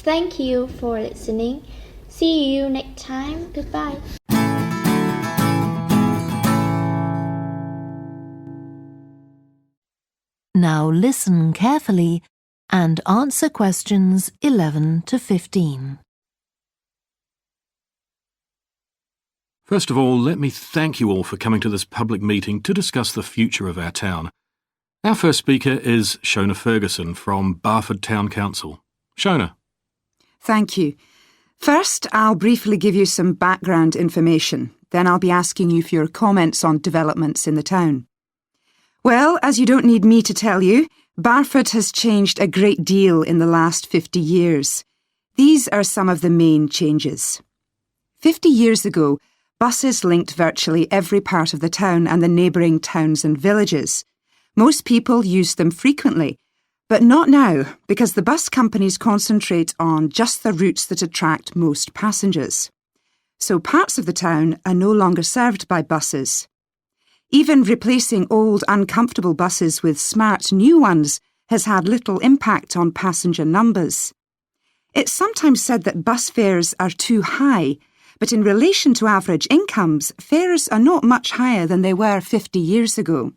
Thank you for listening. See you next time. Goodbye. Now listen carefully and answer questions 11 to 15. First of all, let me thank you all for coming to this public meeting to discuss the future of our town. Our first speaker is Shona Ferguson from Barford Town Council. Shona. Thank you. First, I'll briefly give you some background information. Then I'll be asking you for your comments on developments in the town. Well, as you don't need me to tell you, Barford has changed a great deal in the last 50 years. These are some of the main changes. 50 years ago, buses linked virtually every part of the town and the neighbouring towns and villages. Most people used them frequently, but not now, because the bus companies concentrate on just the routes that attract most passengers. So parts of the town are no longer served by buses. Even replacing old, uncomfortable buses with smart new ones has had little impact on passenger numbers. It's sometimes said that bus fares are too high, but in relation to average incomes, fares are not much higher than they were 50 years ago.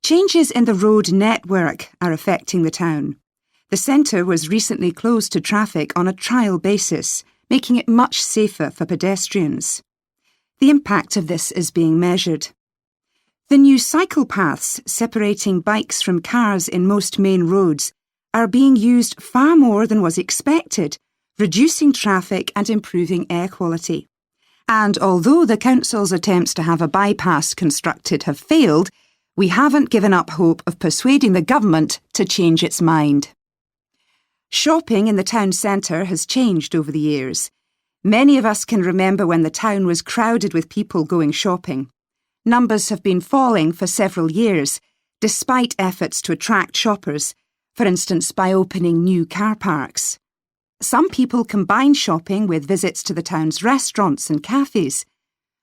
Changes in the road network are affecting the town. The centre was recently closed to traffic on a trial basis, making it much safer for pedestrians. The impact of this is being measured. The new cycle paths separating bikes from cars in most main roads are being used far more than was expected, reducing traffic and improving air quality. And although the council's attempts to have a bypass constructed have failed, we haven't given up hope of persuading the government to change its mind. Shopping in the town centre has changed over the years. Many of us can remember when the town was crowded with people going shopping. Numbers have been falling for several years, despite efforts to attract shoppers, for instance by opening new car parks. Some people combine shopping with visits to the town's restaurants and cafes.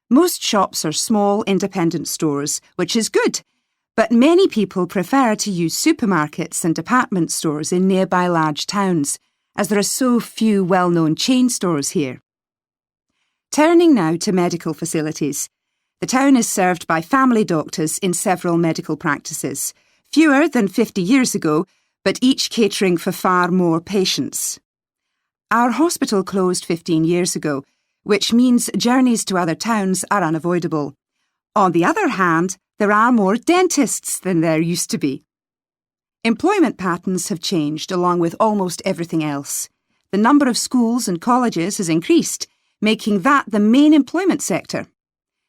Most shops are small independent stores, which is good, but many people prefer to use supermarkets and department stores in nearby large towns, as there are so few well-known chain stores here. Turning now to medical facilities. The town is served by family doctors in several medical practices, fewer than 50 years ago, but each catering for far more patients. Our hospital closed 15 years ago, which means journeys to other towns are unavoidable. On the other hand, there are more dentists than there used to be. Employment patterns have changed along with almost everything else. The number of schools and colleges has increased, making that the main employment sector.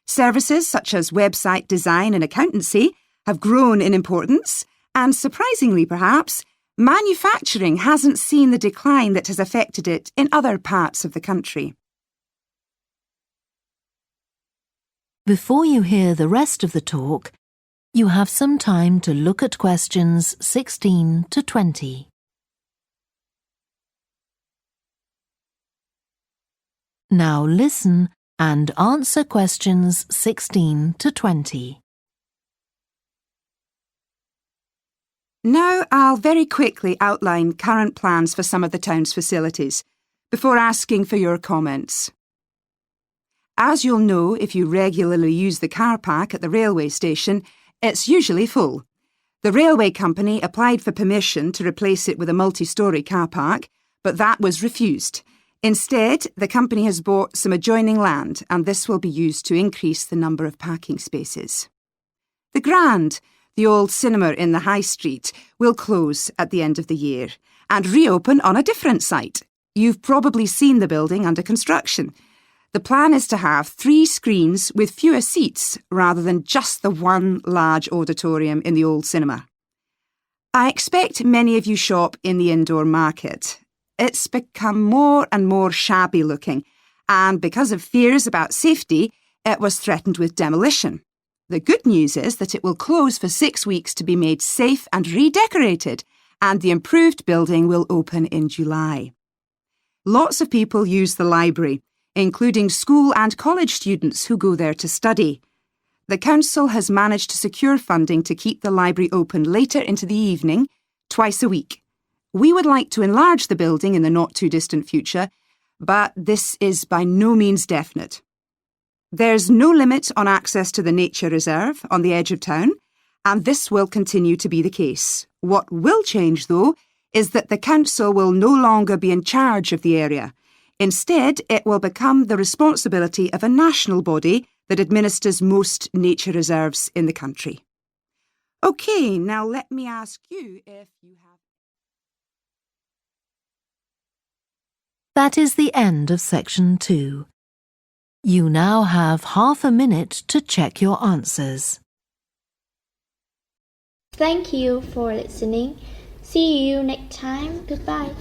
Services such as website design and accountancy have grown in importance, and surprisingly perhaps, manufacturing hasn't seen the decline that has affected it in other parts of the country. Before you hear the rest of the talk, you have some time to look at questions 16 to 20. Now listen and answer questions 16 to 20. Now I'll very quickly outline current plans for some of the town's facilities, before asking for your comments. As you'll know if you regularly use the car park at the railway station, it's usually full. The railway company applied for permission to replace it with a multi-storey car park, but that was refused. Instead, the company has bought some adjoining land, and this will be used to increase the number of parking spaces. The Grand, the old cinema in the High Street, will close at the end of the year and reopen on a different site. You've probably seen the building under construction. The plan is to have 3 screens with fewer seats rather than just the one large auditorium in the old cinema. I expect many of you shop in the indoor market. It's become more and more shabby looking, and because of fears about safety, it was threatened with demolition. The good news is that it will close for 6 weeks to be made safe and redecorated, and the improved building will open in July. Lots of people use the library, including school and college students who go there to study. The council has managed to secure funding to keep the library open later into the evening, twice a week. We would like to enlarge the building in the not-too-distant future, but this is by no means definite. There's no limit on access to the nature reserve on the edge of town, and this will continue to be the case. What will change, though, is that the council will no longer be in charge of the area. Instead, it will become the responsibility of a national body that administers most nature reserves in the country. OK, now let me ask you if you have... That is the end of section 2. You now have half a minute to check your answers. Thank you for listening. See you next time. Goodbye.